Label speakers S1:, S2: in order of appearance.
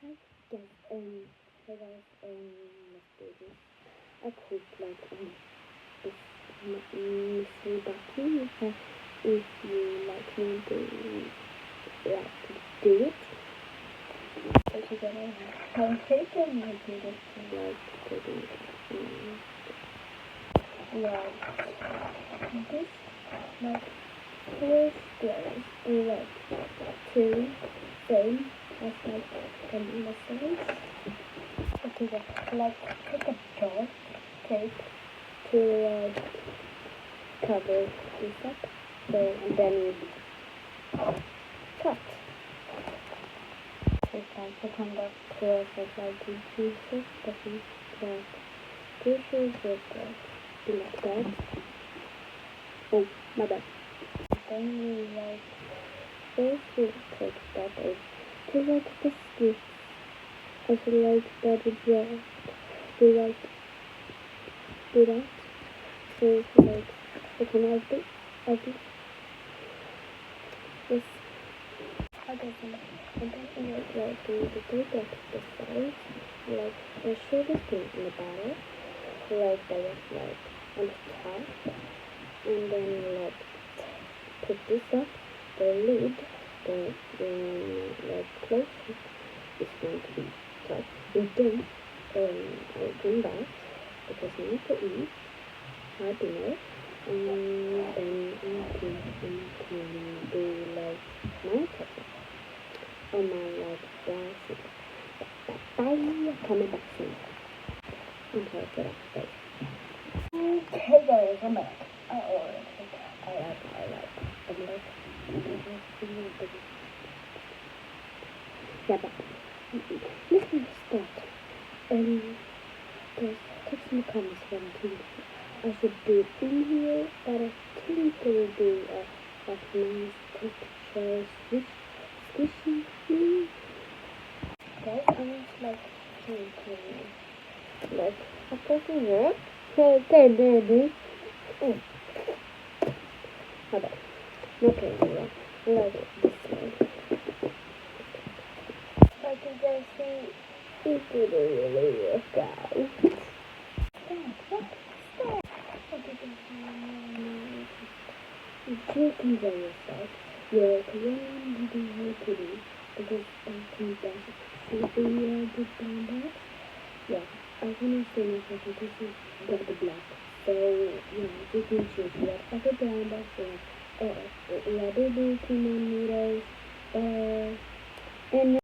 S1: Hi guys, hey guys, let's do this. I could like this mystery button if you like want to do it. So together, I'll take it and I'll do this to this like four squares and two same as the mysteries. Okay, take a chalk tape to cover this up. So then you cut. It's a kind of process two pieces, but you pieces with like that. Oh, my bad. Then you first you take that off to biscuits. I should that with bread. Do that. So it's I can I do this. Okay, and then you do the tape at the sides, the shortest thing in the bottom, on the top, and then put this up, the lid, the close is going to be top, and then I'll come back because I need to eat my dinner, and then I can do my topic on my glasses. Bye, coming back soon. Okay, get up, bye. Okay guys, I'm back. I like. Yeah, but let's start. There's text in the comments what I think I should do in here, but I think there will be a nice texture squishy. Guys, I was thinking, I fucking work. Okay, oh, hold on. Okay, like this way. Like you guys see, it didn't really work out. You can by yourself. You're clean, you do pretty. Because I think that should be a good brown. Yeah, I want to say myself because it's got the black. So, yeah, you can choose whatever brown box you want. Whether it be 2 millimeters, and